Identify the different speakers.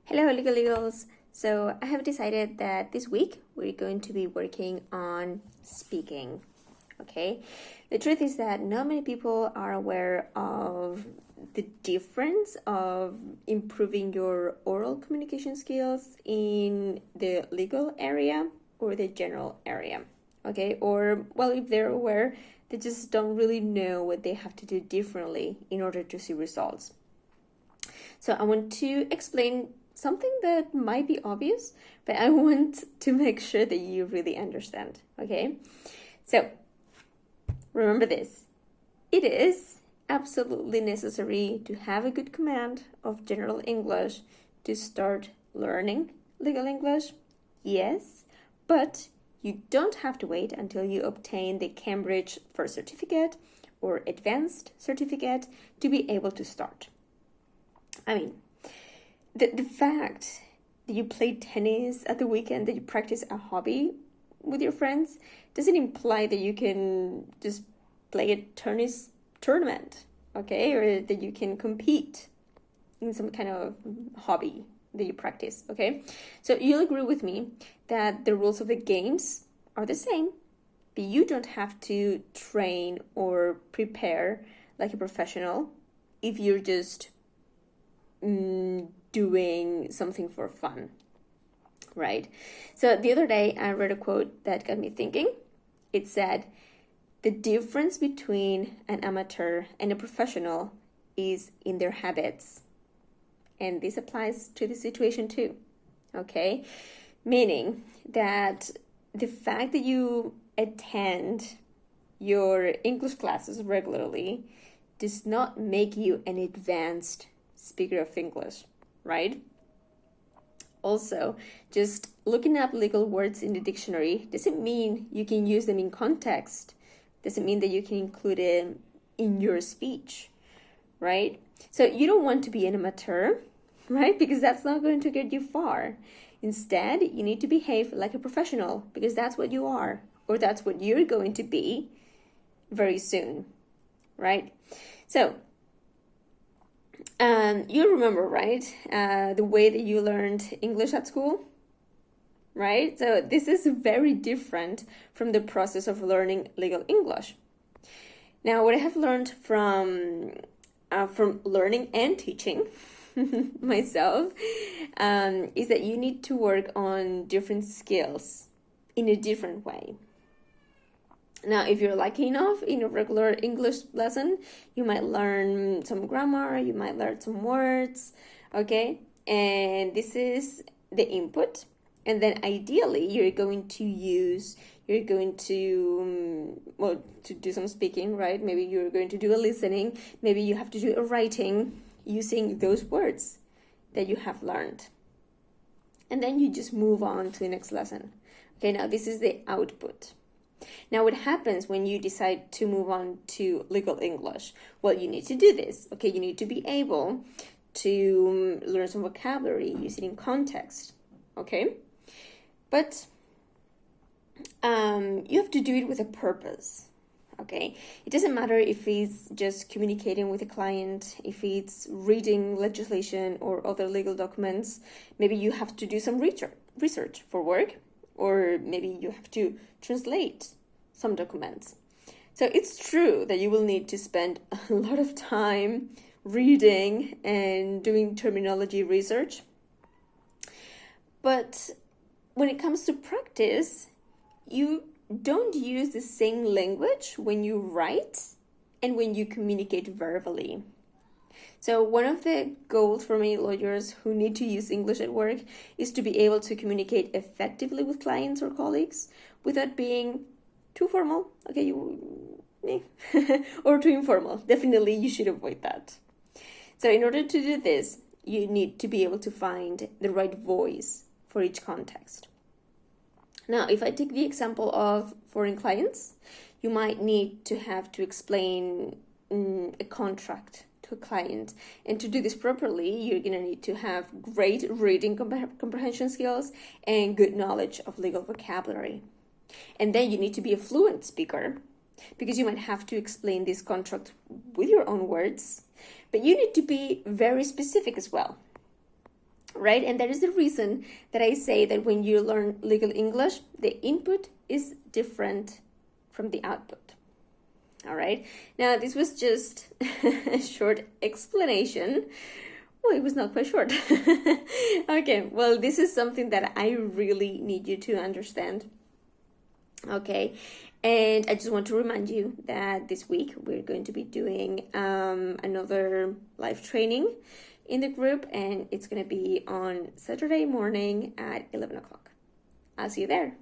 Speaker 1: Hello, legal legals. So I have decided that this week we're going to be working on speaking. Okay, the truth is that not many people are aware of the difference of improving your oral communication skills in the legal area or the general area. Okay, or well, if they're aware, they just don't really know what they have to do differently in order to see results. So I want to explain something that might be obvious, but I want to make sure that you really understand, okay? So remember this. It is absolutely necessary to have a good command of general English to start learning legal English. Yes, but you don't have to wait until you obtain the Cambridge First Certificate or Advanced Certificate to be able to start. I mean, the fact that you play tennis at the weekend, that you practice a hobby with your friends, doesn't imply that you can just play a tennis tournament, okay? Or that you can compete in some kind of hobby that you practice, okay? So you'll agree with me that the rules of the games are the same, but you don't have to train or prepare like a professional if you're just doing something for fun, right? So the other day I read a quote that got me thinking. It said, "The difference between an amateur and a professional is in their habits." And this applies to this situation too, okay? Meaning that the fact that you attend your English classes regularly does not make you an advanced speaker of English, right? Also, just looking up legal words in the dictionary doesn't mean you can use them in context. Doesn't mean that you can include it in your speech, right? So you don't want to be an amateur, right? Because that's not going to get you far. Instead, you need to behave like a professional because that's what you are, or that's what you're going to be very soon, right? So, you remember, right? The way that you learned English at school, right? So this is very different from the process of learning legal English. Now, what I have learned from learning and teaching myself is that you need to work on different skills in a different way. Now, if you're lucky enough in a regular English lesson, you might learn some grammar, you might learn some words, okay? And this is the input. And then ideally, you're going to to do some speaking, right? Maybe you're going to do a listening. Maybe you have to do a writing using those words that you have learned. And then you just move on to the next lesson. Okay, now this is the output. Now, what happens when you decide to move on to legal English? Well, you need to do this, okay? You need to be able to learn some vocabulary, use it in context, okay? But you have to do it with a purpose, okay? It doesn't matter if it's just communicating with a client, if it's reading legislation or other legal documents. Maybe you have to do some research for work, or maybe you have to translate some documents. So it's true that you will need to spend a lot of time reading and doing terminology research. But when it comes to practice, you don't use the same language when you write and when you communicate verbally. So one of the goals for many lawyers who need to use English at work is to be able to communicate effectively with clients or colleagues without being too formal, okay, or too informal. Definitely you should avoid that. So in order to do this, you need to be able to find the right voice for each context. Now, if I take the example of foreign clients, you might need to have to explain a contract to a client. And to do this properly, you're going to need to have great reading comprehension skills and good knowledge of legal vocabulary. And then you need to be a fluent speaker because you might have to explain this contract with your own words, but you need to be very specific as well. right? And that is the reason that I say that when you learn legal English, the input is different from the output. All right. Now, this was just a short explanation. Oh, it was not quite short. Okay, well, this is something that I really need you to understand. Okay, and I just want to remind you that this week we're going to be doing another live training in the group, and it's going to be on Saturday morning at 11 o'clock. I'll see you there.